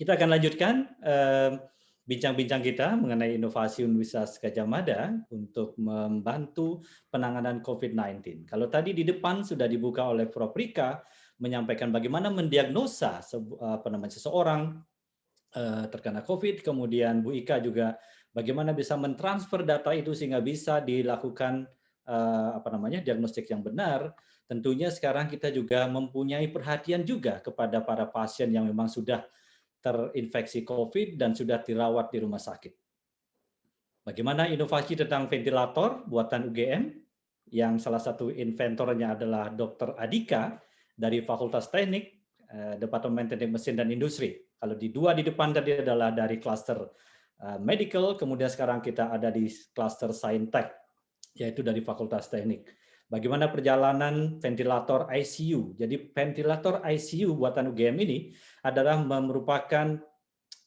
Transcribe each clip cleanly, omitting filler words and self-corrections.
Kita akan lanjutkan bincang-bincang kita mengenai inovasi Universitas Gadjah Mada untuk membantu penanganan COVID-19. Kalau tadi di depan sudah dibuka oleh Prof. Rika menyampaikan bagaimana mendiagnosa seseorang terkena COVID, kemudian Bu Ika juga bagaimana bisa mentransfer data itu sehingga bisa dilakukan diagnostik yang benar. Tentunya sekarang kita juga mempunyai perhatian juga kepada para pasien yang memang sudah terinfeksi COVID dan sudah dirawat di rumah sakit. Bagaimana inovasi tentang ventilator buatan UGM yang salah satu inventornya adalah Dr. Adika dari Fakultas Teknik, Departemen Teknik Mesin dan Industri. Kalau di dua di depan tadi adalah dari klaster medical, kemudian sekarang kita ada di klaster saintek, yaitu dari Fakultas Teknik. Bagaimana perjalanan ventilator ICU. Jadi ventilator ICU buatan UGM ini adalah merupakan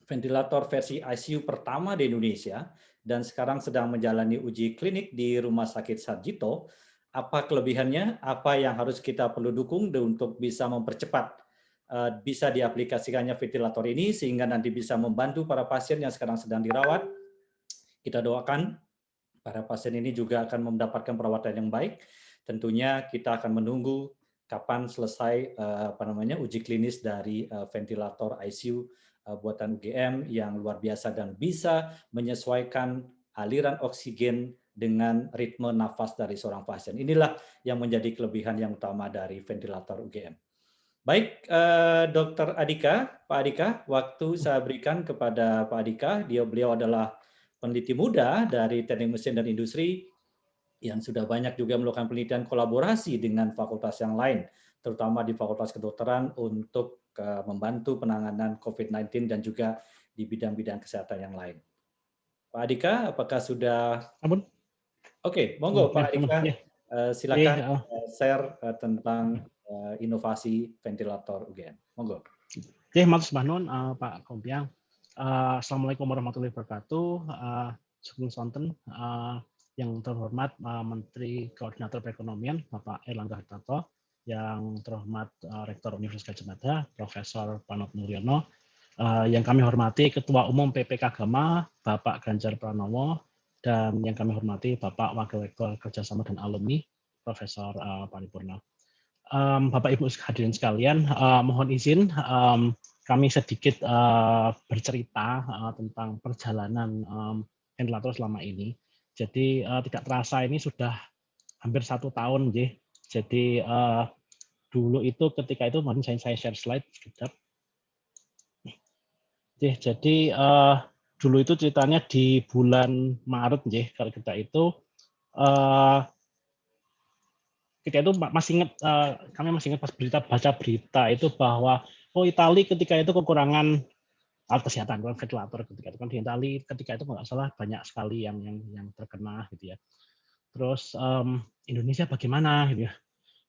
ventilator versi ICU pertama di Indonesia dan sekarang sedang menjalani uji klinik di Rumah Sakit Sarjito. Apa kelebihannya? Apa yang harus kita perlu dukung untuk bisa mempercepat bisa diaplikasikannya ventilator ini sehingga nanti bisa membantu para pasien yang sekarang sedang dirawat. Kita doakan para pasien ini juga akan mendapatkan perawatan yang baik. Tentunya kita akan menunggu kapan selesai uji klinis dari ventilator ICU buatan UGM yang luar biasa dan bisa menyesuaikan aliran oksigen dengan ritme nafas dari seorang pasien. Inilah yang menjadi kelebihan yang utama dari ventilator UGM. Baik, Dr. Adika, Pak Adika, waktu saya berikan kepada Pak Adika. Beliau adalah peneliti muda dari Teknik Mesin dan Industri yang sudah banyak juga melakukan penelitian kolaborasi dengan fakultas yang lain, terutama di Fakultas Kedokteran untuk membantu penanganan COVID-19 dan juga di bidang-bidang kesehatan yang lain. Pak Adika, apakah sudah? Ampun. Oke, monggo Pak Adika, silakan share tentang inovasi ventilator UGM. Monggo. Oke, matur nuwun Pak Kompiang. Assalamualaikum warahmatullahi wabarakatuh. Sugeng sonten yang terhormat Menteri Koordinator Perekonomian Bapak Erlangga Hartarto, yang terhormat Rektor Universitas Gadjah Mada Profesor Panot Nuryono, yang kami hormati Ketua Umum PPK Agama Bapak Ganjar Pranowo, dan yang kami hormati Bapak Wakil Rektor Kerjasama dan Alumni Profesor Paripurna. Bapak Ibu hadirin sekalian, mohon izin kami sedikit bercerita tentang perjalanan ventilator selama ini. Jadi tidak terasa ini sudah hampir 1 tahun, ya. Jadi dulu itu ketika itu, mohon saya share slide sebentar. Jadi dulu itu ceritanya di bulan Maret, ya, kalau kita itu masih ingat, kami masih ingat pas baca berita itu bahwa Italia ketika itu kekurangan alat kesehatan, ventilator ketika itu kan di Italia ketika itu nggak salah banyak sekali yang terkena gitu ya. Terus Indonesia bagaimana gitu ya.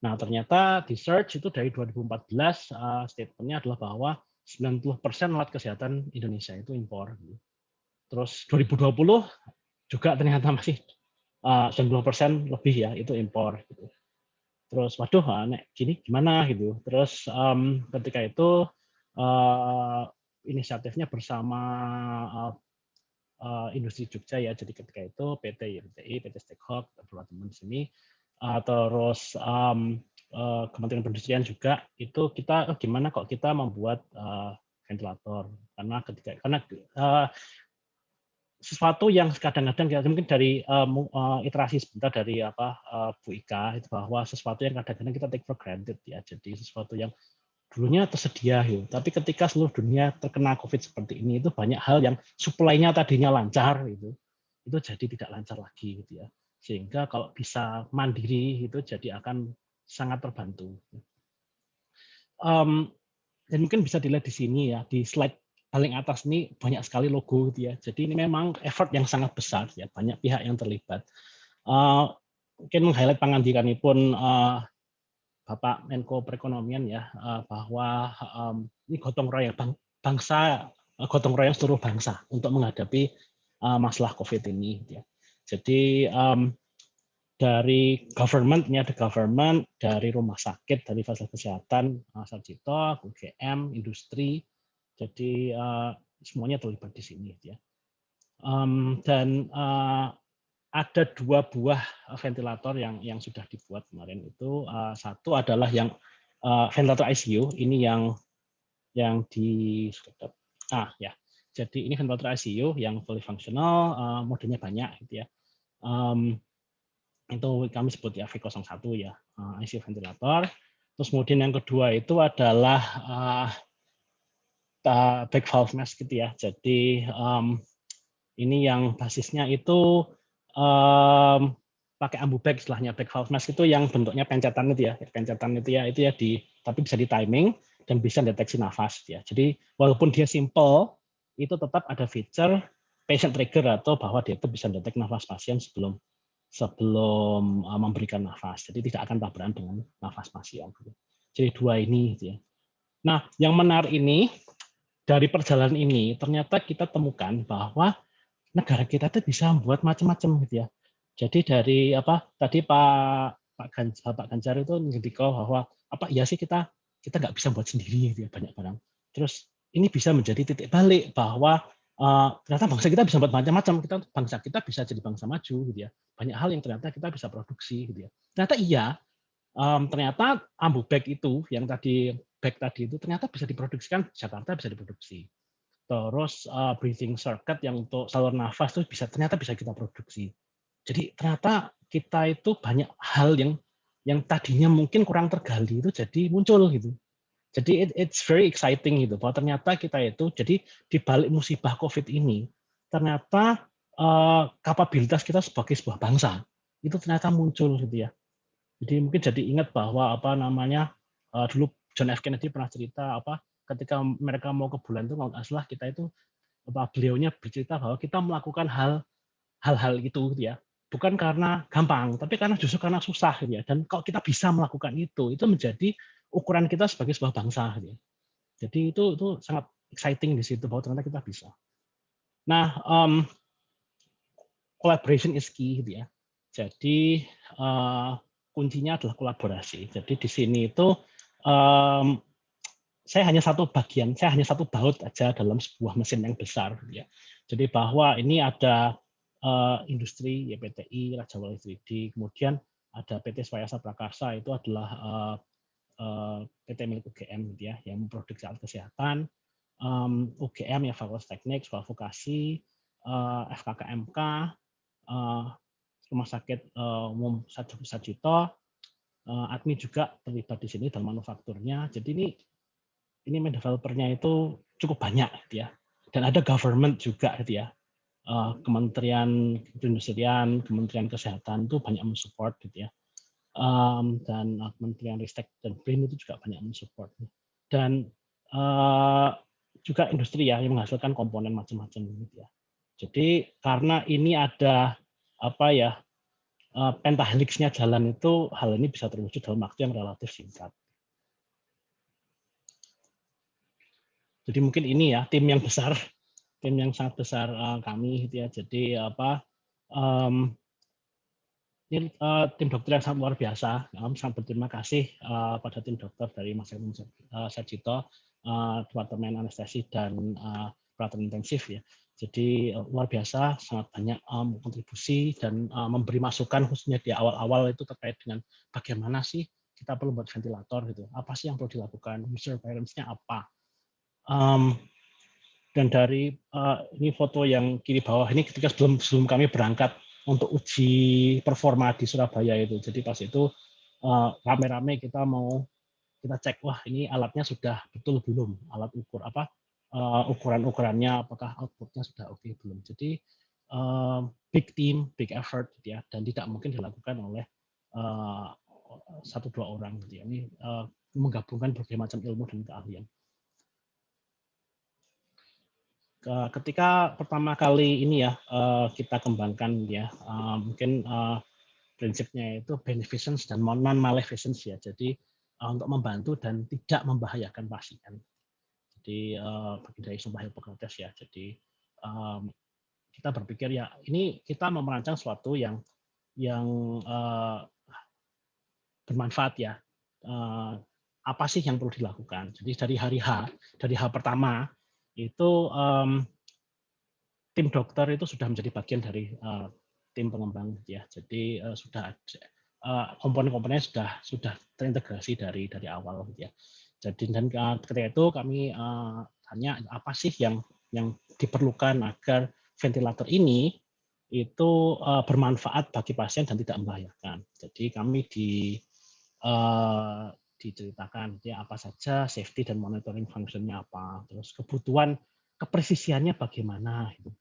Nah ternyata di search itu dari 2014 statementnya adalah bahwa 90% alat kesehatan Indonesia itu impor. Gitu. Terus 2020 juga ternyata masih 90% lebih ya itu impor. Gitu. Terus waduh, nek gini gimana gitu. Terus ketika itu inisiatifnya bersama Industri Jogja ya. Jadi ketika itu PT YMTI, PT Stekhok, beberapa teman di sini, terus Kementerian Perindustrian juga itu kita gimana kok kita membuat ventilator karena sesuatu yang kadang-kadang ya, mungkin dari iterasi sebentar dari Bu Ika itu bahwa sesuatu yang kadang-kadang kita take for granted ya. Jadi sesuatu yang dulunya tersedia, gitu. Tapi ketika seluruh dunia terkena COVID seperti ini, itu banyak hal yang supply-nya tadinya lancar, itu jadi tidak lancar lagi, gitu ya. Sehingga kalau bisa mandiri, itu jadi akan sangat terbantu. Dan mungkin bisa dilihat di sini ya, di slide paling atas ini banyak sekali logo, gitu ya. Jadi ini memang effort yang sangat besar, ya, banyak pihak yang terlibat. Mungkin meng-highlight pangandikanipun Bapak Menko Perekonomian ya, bahwa ini gotong royong bangsa, gotong royong seluruh bangsa untuk menghadapi masalah COVID ini. Ya. Jadi dari government, ini ada government, dari rumah sakit, dari fasilitas kesehatan, Sarjito, UGM, industri, Jadi semuanya terlibat di sini, ya. Dan ada 2 buah ventilator yang sudah dibuat kemarin itu. Satu adalah yang ventilator ICU, ini yang di ya. Jadi ini ventilator ICU yang fully functional, modenya banyak, gitu ya. Itu kami sebut ya V01 ya, ICU ventilator. Terus kemudian yang kedua itu adalah back valve mask, gitu ya. Jadi ini yang basisnya itu pakai ambu bag, istilahnya back valve mask itu yang bentuknya pencetan itu ya, itu ya tapi bisa di timing dan bisa deteksi nafas ya. Jadi walaupun dia simple, itu tetap ada feature patient trigger atau bahwa dia itu bisa detek nafas pasien sebelum memberikan nafas. Jadi tidak akan tabrakan dengan nafas pasien. Jadi 2 ini, gitu ya. Nah, yang menarik ini dari perjalanan ini ternyata kita temukan bahwa negara kita itu bisa membuat macam-macam, gitu ya. Jadi dari tadi Pak Ganjar itu ngendika bahwa ya sih kita nggak bisa buat sendiri, gitu ya, banyak barang. Terus ini bisa menjadi titik balik bahwa ternyata bangsa kita bisa buat macam-macam. Bangsa kita bisa jadi bangsa maju, gitu ya. Banyak hal yang ternyata kita bisa produksi, gitu ya. Ternyata iya, ternyata ambu bag itu yang bag tadi itu ternyata bisa diproduksikan di Jakarta, bisa diproduksi. Terus breathing circuit yang untuk saluran nafas itu ternyata bisa kita produksi. Jadi ternyata kita itu banyak hal yang tadinya mungkin kurang tergali itu jadi muncul, gitu. Jadi it's very exciting gitu bahwa ternyata kita itu jadi di balik musibah COVID ini ternyata kapabilitas kita sebagai sebuah bangsa itu ternyata muncul, gitu ya. Jadi mungkin jadi ingat bahwa dulu John F Kennedy pernah cerita ketika mereka mau ke bulan itu, kalau nggak salah kita itu beliaunya bercerita bahwa kita melakukan hal-hal itu, gitu ya, bukan karena gampang, tapi justru karena susah, gitu ya. Dan kalau kita bisa melakukan itu menjadi ukuran kita sebagai sebuah bangsa, gitu ya. Jadi itu sangat exciting di situ bahwa ternyata kita bisa. Nah, collaboration is key, gitu ya. Jadi kuncinya adalah kolaborasi. Jadi di sini itu saya hanya satu baut aja dalam sebuah mesin yang besar, gitu ya. Jadi bahwa ini ada industri YPTI, Raja Wali 3D, kemudian ada PT Swayasa Prakarsa, itu adalah PT milik UGM, gitu ya, yang memproduksi alat kesehatan. UGM ya Fakultas Teknik, Sekolah Vokasi, FKKMK, Rumah Sakit Umum Sarjito, ADMI juga terlibat di sini dalam manufakturnya. Jadi ini main developernya itu cukup banyak, gitu ya. Dan ada government juga, gitu ya. Kementerian Perindustrian, Kementerian Kesehatan itu banyak mensupport, gitu ya. Dan Kementerian Ristek dan BRIN itu juga banyak mensupport. Dan juga industri ya yang menghasilkan komponen macam-macam, gitu ya. Jadi karena ini ada pentahelixnya jalan itu, hal ini bisa terwujud dalam waktu yang relatif singkat. Jadi mungkin ini ya tim yang sangat besar kami, gitu ya. Jadi ini tim dokter yang sangat luar biasa. Sangat berterima kasih pada tim dokter dari Mas Sarjito, Departemen Anestesi dan Perawatan Intensif ya. Jadi luar biasa, sangat banyak kontribusi dan memberi masukan khususnya di awal-awal itu terkait dengan bagaimana sih kita perlu buat ventilator, gitu. Apa sih yang perlu dilakukan? User requirements-nya apa? Dan dari ini foto yang kiri bawah ini ketika sebelum kami berangkat untuk uji performa di Surabaya itu. Jadi pas itu rame-rame kita cek, wah ini alatnya sudah betul belum, alat ukur ukuran-ukurannya apakah outputnya sudah oke belum. Jadi big team, big effort, gitu ya, dan tidak mungkin dilakukan oleh 1-2 orang, gitu ya. Ini menggabungkan berbagai macam ilmu dan keahlian. Ketika pertama kali ini ya kita kembangkan ya, mungkin prinsipnya itu beneficence dan non-maleficence ya. Jadi untuk membantu dan tidak membahayakan pasien. Jadi bagi dari Sumpah Hippokrates ya. Jadi kita berpikir ya ini kita mau merancang sesuatu yang bermanfaat ya. Apa sih yang perlu dilakukan? Jadi dari hari H pertama itu tim dokter itu sudah menjadi bagian dari tim pengembang ya. Jadi sudah ada komponen-komponennya sudah terintegrasi dari awal gitu ya. Jadi dan ketika itu kami tanya apa sih yang diperlukan agar ventilator ini itu bermanfaat bagi pasien dan tidak membahayakan. Jadi kami diceritakan ya apa saja safety dan monitoring fungsinya apa, terus kebutuhan kepresisiannya bagaimana gitu.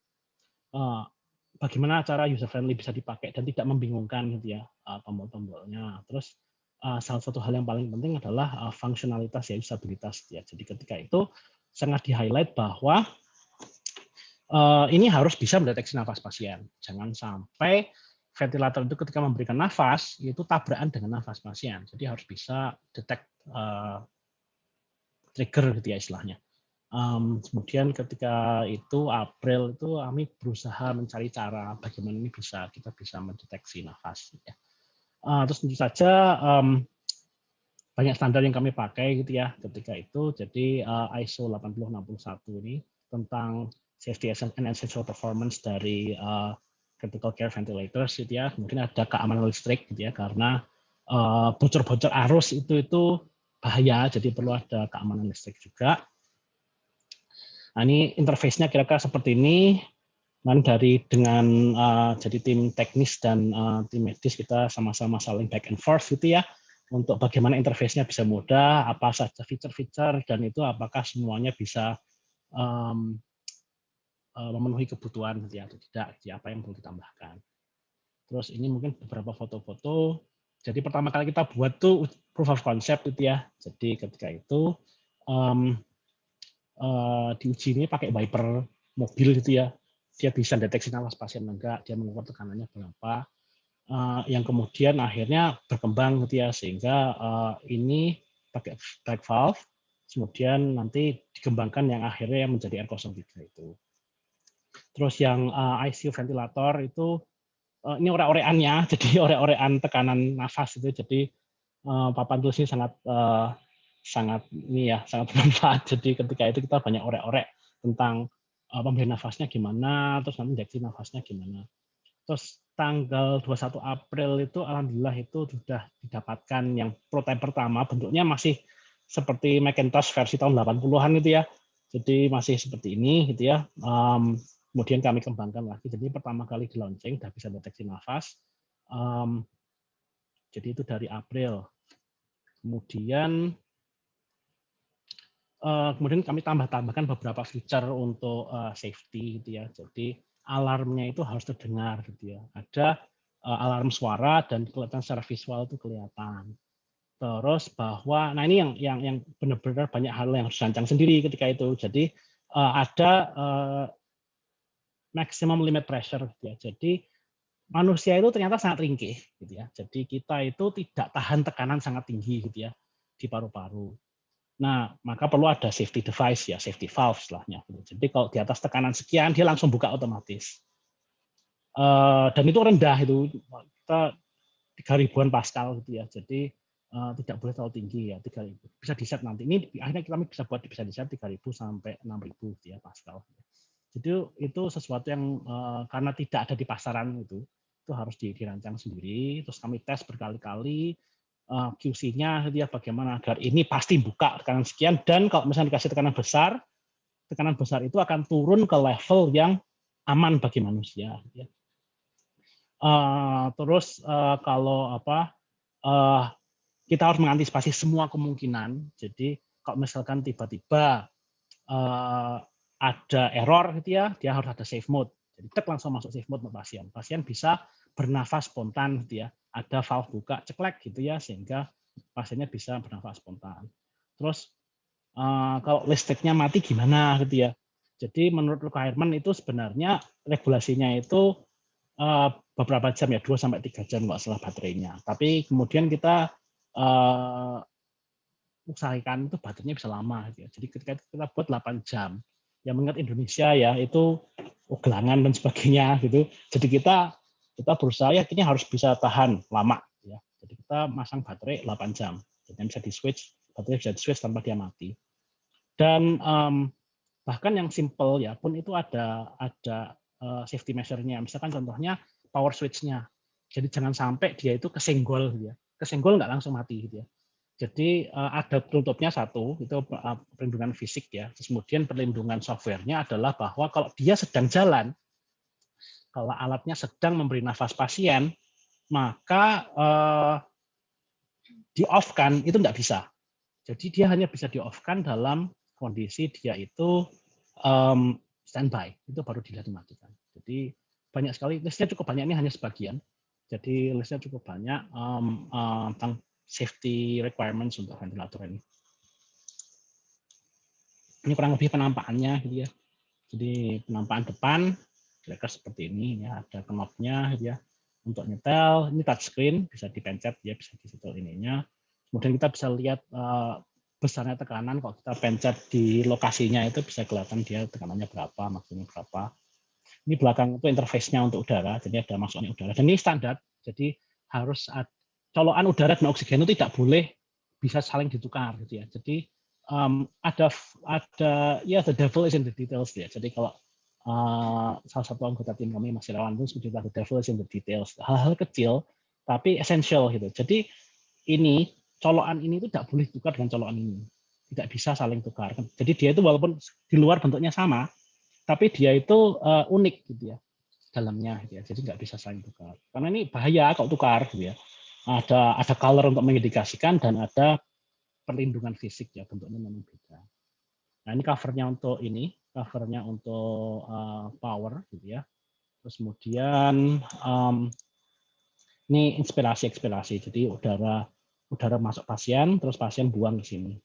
Bagaimana cara user friendly bisa dipakai dan tidak membingungkan gitu ya tombol-tombolnya. Terus salah satu hal yang paling penting adalah fungsionalitas ya usabilitas ya. Jadi ketika itu sangat di-highlight bahwa ini harus bisa mendeteksi nafas pasien. Jangan sampai ventilator itu ketika memberikan nafas itu tabrakan dengan nafas pasien. Jadi harus bisa detect trigger gitu ya istilahnya. Kemudian ketika itu April itu kami berusaha mencari cara bagaimana ini kita bisa mendeteksi nafas. Ya. Terus tentu saja banyak standar yang kami pakai gitu ya ketika itu. Jadi ISO 8061 ini tentang safety and essential performance dari critical care ventilators gitu ya. Kemudian ada keamanan listrik gitu ya karena bocor-bocor arus itu bahaya, jadi perlu ada keamanan listrik juga. Nah, ini interface-nya kira-kira seperti ini. Nanti dengan jadi tim teknis dan tim medis kita sama-sama saling back and forth gitu ya, untuk bagaimana interface-nya bisa mudah, apa saja fitur-fitur, dan itu apakah semuanya bisa memenuhi kebutuhan gitu ya, atau tidak, ya, apa yang perlu ditambahkan. Terus ini mungkin beberapa foto-foto. Jadi pertama kali kita buat tuh proof of concept gitu ya. Jadi ketika itu diuji ini pakai wiper mobil gitu ya, dia bisa deteksi nafas pasien enggak, dia mengukur tekanannya berapa, yang kemudian akhirnya berkembang gitu ya, sehingga ini pakai back valve, kemudian nanti dikembangkan yang akhirnya menjadi R03 itu. Terus yang ICU ventilator itu ini orek-orekannya, jadi orek-orekan tekanan nafas itu, jadi papan tulisnya sangat ini ya, sangat bermanfaat. Jadi ketika itu kita banyak orek-orek tentang pemberian nafasnya gimana, terus nanti deteksi nafasnya gimana. Terus tanggal 21 April itu alhamdulillah itu sudah didapatkan yang prototipe pertama, bentuknya masih seperti Macintosh versi tahun 80-an itu ya. Jadi masih seperti ini gitu ya. Kemudian kami kembangkan lagi. Jadi pertama kali di launching sudah bisa deteksi nafas. Jadi itu dari April. Kemudian kami tambahkan beberapa feature untuk safety gitu ya. Jadi alarmnya itu harus terdengar gitu ya. Ada alarm suara dan kelihatan secara visual itu kelihatan. Terus bahwa, nah ini yang benar-benar banyak hal yang harus dirancang sendiri ketika itu. Jadi ada maximum limit pressure gitu ya. Jadi manusia itu ternyata sangat ringkih gitu ya. Jadi kita itu tidak tahan tekanan sangat tinggi gitu ya di paru-paru. Nah, maka perlu ada safety device ya, safety valve istilahnya. Jadi kalau di atas tekanan sekian dia langsung buka otomatis. Dan itu rendah itu kita 3.000-an Pascal gitu ya. Jadi tidak boleh terlalu tinggi ya, 3.000. Bisa di-set nanti. Ini akhirnya kita bisa di-set 3.000 sampai 6.000 gitu ya Pascal. Jadi itu sesuatu yang karena tidak ada di pasaran itu harus dirancang sendiri. Terus kami tes berkali-kali. QC-nya ya bagaimana agar ini pasti buka tekanan sekian, dan kalau misalnya dikasih tekanan besar itu akan turun ke level yang aman bagi manusia. Terus kalau kita harus mengantisipasi semua kemungkinan. Jadi kalau misalkan tiba-tiba ada error gitu ya, dia harus ada safe mode. Jadi kita langsung masuk safe mode untuk pasien. Pasien bisa bernafas spontan gitu ya. Ada valve buka ceklek gitu ya, sehingga pasiennya bisa bernafas spontan. Terus kalau listriknya mati gimana gitu ya. Jadi menurut requirement itu sebenarnya regulasinya itu beberapa jam ya, 2-3 jam nggak salah baterainya. Tapi kemudian kita usahakan itu baterainya bisa lama gitu ya. Jadi ketika kita buat 8 jam. Yang mengingat Indonesia ya itu gelangan dan sebagainya gitu. Jadi kita berusaha ya ini harus bisa tahan lama ya. Jadi kita masang baterai 8 jam. Jadi bisa di-switch, baterai bisa di-switch tanpa dia mati. Dan Bahkan yang simple ya pun itu ada safety measure-nya. Misalkan contohnya power switch-nya. Jadi jangan sampai dia itu kesenggol gitu ya. Kesenggol nggak langsung mati gitu ya. Jadi ada penutupnya satu, itu perlindungan fisik ya. Terus kemudian perlindungan software-nya adalah bahwa kalau dia sedang jalan, kalau alatnya sedang memberi nafas pasien, maka di-off-kan itu nggak bisa. Jadi dia hanya bisa di-off-kan dalam kondisi dia itu standby, itu baru dilihat dimatikan. Jadi banyak sekali, listnya cukup banyak, ini hanya sebagian. Jadi listnya cukup banyak tentang safety requirements untuk ventilator ini. Ini kurang lebih penampakannya gitu ya. Jadi penampakan depan kira-kira seperti ini ya, ada knob-nya gitu ya. Untuk nyetel, ini touchscreen, bisa dipencet ya, bisa disetel ininya. Kemudian kita bisa lihat besarnya tekanan, kalau kita pencet di lokasinya itu bisa kelihatan dia tekanannya berapa, maksimum berapa. Ini belakang itu interface-nya untuk udara, jadi ada masuknya udara. Dan ini standar, jadi harus colokan udara dan oksigen itu tidak boleh bisa saling ditukar gitu ya. Jadi ada ya the devil is in the details ya. Jadi kalau salah satu anggota tim kami Mas Irawan itu sebutnya the devil is in the details. Hal-hal kecil tapi essential gitu. Jadi ini colokan ini itu tidak boleh tukar dengan colokan ini. Tidak bisa saling tukar. Jadi dia itu walaupun di luar bentuknya sama, tapi dia itu unik gitu ya dalamnya gitu ya. Jadi nggak bisa saling tukar. Karena ini bahaya kalau tukar gitu ya. Ada color untuk mengindikasikan dan ada perlindungan fisik ya, bentuknya memang beda. Nah ini covernya untuk power gitu ya. Terus kemudian ini inspirasi. Jadi udara masuk pasien, terus pasien buang ke sini.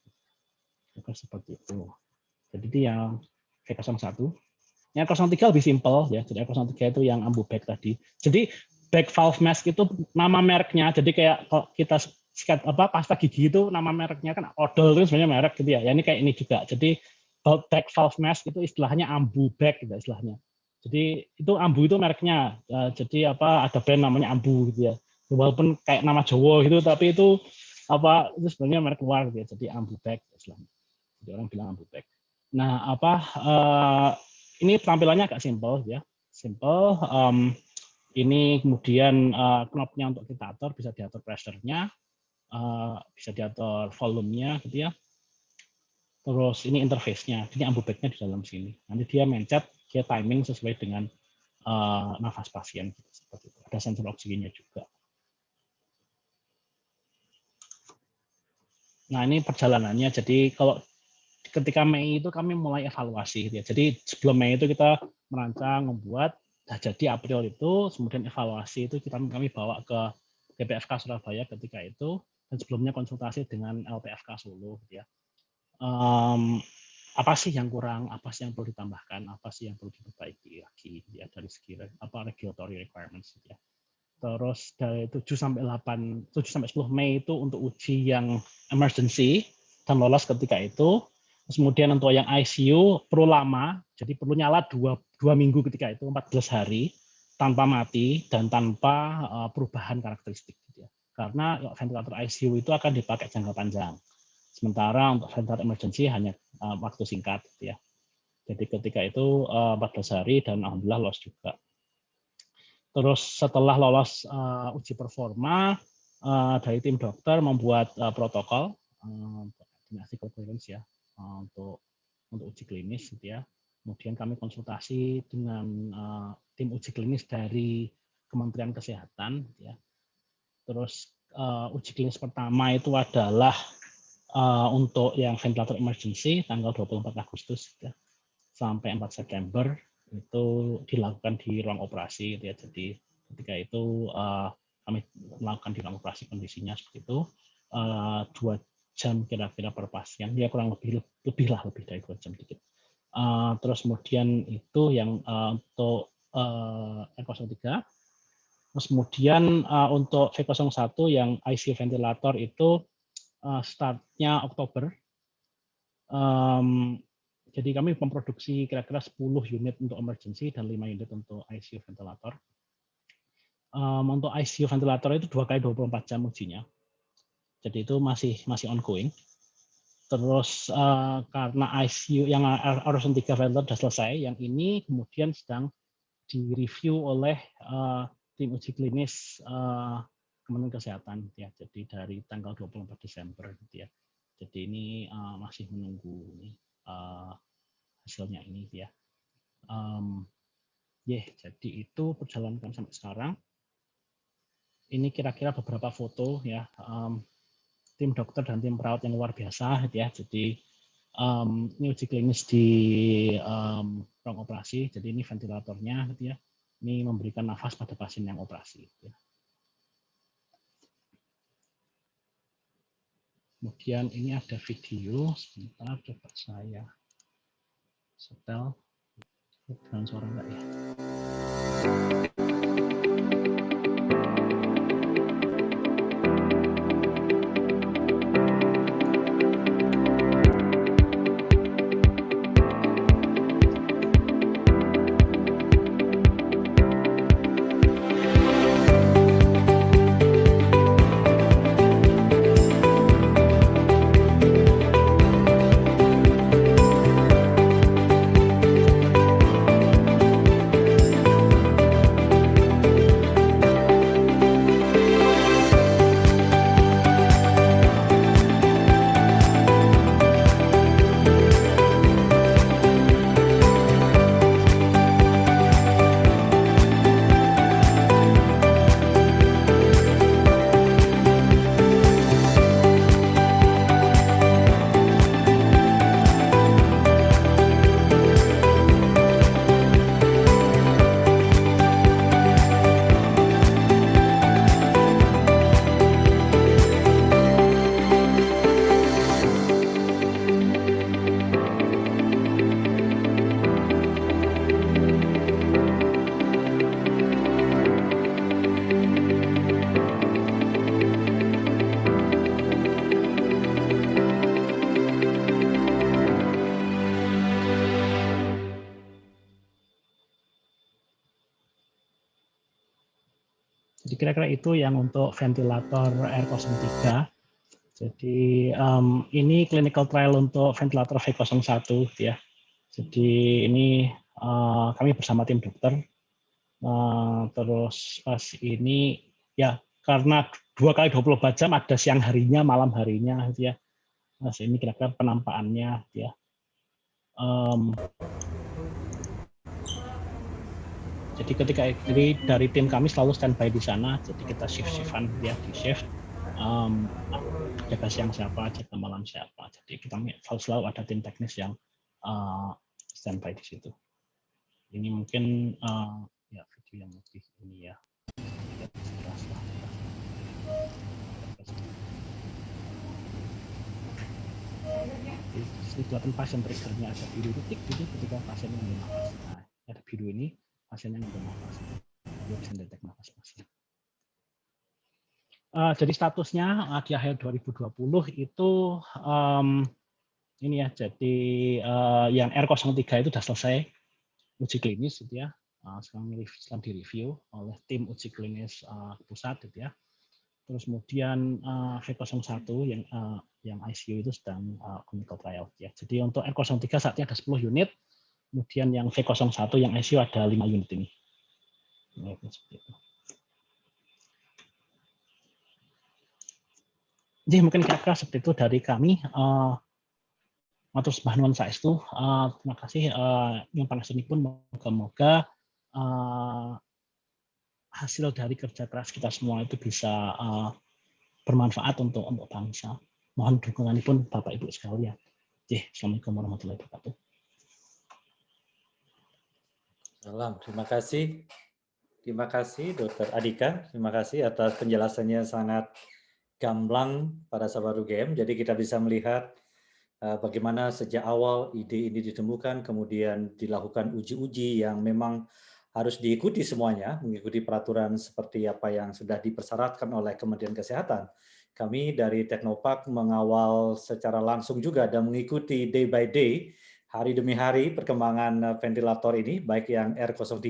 Seperti itu. Jadi itu yang V01. Yang 03 lebih simpel ya. Jadi 03 itu yang ambu bag tadi. Jadi bag valve mask itu nama mereknya. Jadi kayak kalau kita pasta gigi itu nama mereknya kan Odol itu sebenarnya merek gitu ya. Ya ini kayak ini juga. Jadi bag valve mask itu istilahnya ambu bag gitu istilahnya. Jadi itu ambu itu mereknya. Jadi ada brand namanya ambu gitu ya. Walaupun kayak nama Jawa gitu tapi itu itu sebenarnya merek luar gitu ya. Jadi ambu bag istilahnya. Jadi orang bilang ambu bag. Nah, ini tampilannya agak simpel ya. Simple. Ini kemudian knobnya untuk kita atur, bisa diatur pressure-nya, bisa diatur volumenya gitu ya. Terus ini interface-nya, ini ambu bag-nya di dalam sini. Nanti dia mencet, dia timing sesuai dengan nafas pasien. Seperti itu. Ada sensor oksigennya juga. Nah ini perjalanannya. Jadi kalau ketika Mei itu kami mulai evaluasi. Ya. Jadi sebelum Mei itu kita merancang, membuat, jadi April itu, kemudian evaluasi itu kami bawa ke BPFK Surabaya ketika itu, dan sebelumnya konsultasi dengan LPFK Solo. Ya. Apa sih yang kurang, apa sih yang perlu ditambahkan, apa sih yang perlu diperbaiki lagi ya, dari segi regulatory requirements. Ya. Terus dari 7 sampai 10 Mei itu untuk uji yang emergency dan lolos ketika itu. Kemudian untuk yang ICU perlu lama, jadi perlu nyala 2 minggu ketika itu, 14 hari, tanpa mati dan tanpa perubahan karakteristik. Gitu ya. Karena ventilator ICU itu akan dipakai jangka panjang. Sementara untuk ventilator emergency hanya waktu singkat. Gitu ya. Jadi ketika itu 14 hari dan alhamdulillah lolos juga. Terus setelah lolos uji performa, dari tim dokter membuat protokol ethical clearance ya untuk uji klinis gitu ya. Kemudian kami konsultasi dengan tim uji klinis dari Kementerian Kesehatan gitu ya. Terus uji klinis pertama itu adalah untuk yang ventilator emergency tanggal 24 Agustus gitu ya, sampai 4 September itu dilakukan di ruang operasi gitu ya. Jadi ketika itu kami melakukan di ruang operasi kondisinya seperti itu 2 jam kira-kira per pasien ya, kurang lebih dari 2 jam dikit. Terus kemudian itu yang untuk R03. Terus kemudian untuk V01 yang ICU ventilator itu startnya Oktober. Jadi kami memproduksi kira-kira 10 unit untuk emergency dan 5 unit untuk ICU ventilator. Untuk ICU ventilator itu 2 kali 24 jam ujinya. Jadi itu masih ongoing. Terus karena ICU yang R03 ventilator sudah selesai, yang ini kemudian sedang direview oleh tim uji klinis Kementerian Kesehatan ya. Jadi dari tanggal 24 Desember gitu ya. Jadi ini masih menunggu hasilnya ini ya. Jadi itu perjalanan sampai sekarang. Ini kira-kira beberapa foto ya. Tim dokter dan tim perawat yang luar biasa gitu ya. Jadi ini uji klinis di ruang operasi. Jadi ini ventilatornya gitu ya. Ini memberikan nafas pada pasien yang operasi. Gitu ya. Kemudian ini ada video. Sebentar coba saya setel. Dengan suara enggak ya? Jadi kira-kira itu yang untuk ventilator R03. Jadi ini clinical trial untuk ventilator V01 ya. Jadi ini kami bersama tim dokter. Terus pas ini ya karena 2 kali 24 jam ada siang harinya, malam harinya gitu ya. Mas ini kira-kira penampakannya ya. Jadi ketika ini dari tim kami selalu standby di sana, jadi kita shift-shiftan ya di shift. Jaga siang siapa, jaga malam siapa. Jadi kita selalu ada tim teknis yang standby di situ. Ini mungkin ya video yang lebih ini ya. Di kelihatan pasien triggernya ada biru titik gitu ketika pasien yang bernafas. Nah, ada biru ini pasien yang bernafas. Dia bisa detek nafas pasien. Jadi statusnya di akhir 2020 itu ini ya. Jadi yang R03 itu sudah selesai uji klinis gitu ya. Sekarang direview oleh tim uji klinis pusat gitu ya. Terus kemudian V01 yang ICU itu sedang clinical trial ya. Jadi untuk R03 saatnya ada 10 unit, kemudian yang V01 yang ICU ada 5 unit ini. Nah, seperti itu. Jadi mungkin kira-kira seperti itu dari kami. Matur sembah nuwun saestu. Terima kasih yang pangapunten moga-moga hasil dari kerja keras kita semua itu bisa bermanfaat untuk bangsa. Mohon dukungannya pun Bapak Ibu sekalian. Assalamualaikum warahmatullahi wabarakatuh. Salam, terima kasih. Terima kasih Dr. Adhika, terima kasih atas penjelasannya sangat gamblang pada sahabat UGM. Jadi kita bisa melihat bagaimana sejak awal ide ini ditemukan, kemudian dilakukan uji-uji yang memang harus diikuti semuanya, mengikuti peraturan seperti apa yang sudah dipersyaratkan oleh Kementerian Kesehatan. Kami dari Teknopark mengawal secara langsung juga dan mengikuti day by day hari demi hari perkembangan ventilator ini, baik yang R03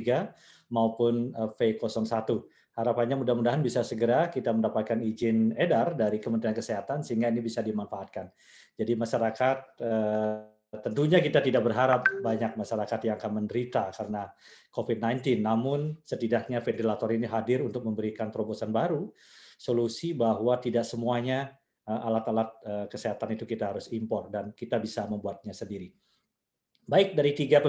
maupun V01. Harapannya mudah-mudahan bisa segera kita mendapatkan izin edar dari Kementerian Kesehatan sehingga ini bisa dimanfaatkan. Jadi masyarakat tentunya kita tidak berharap banyak masyarakat yang akan menderita karena COVID-19, namun setidaknya ventilator ini hadir untuk memberikan terobosan baru, solusi bahwa tidak semuanya alat-alat kesehatan itu kita harus impor dan kita bisa membuatnya sendiri. Baik, dari 3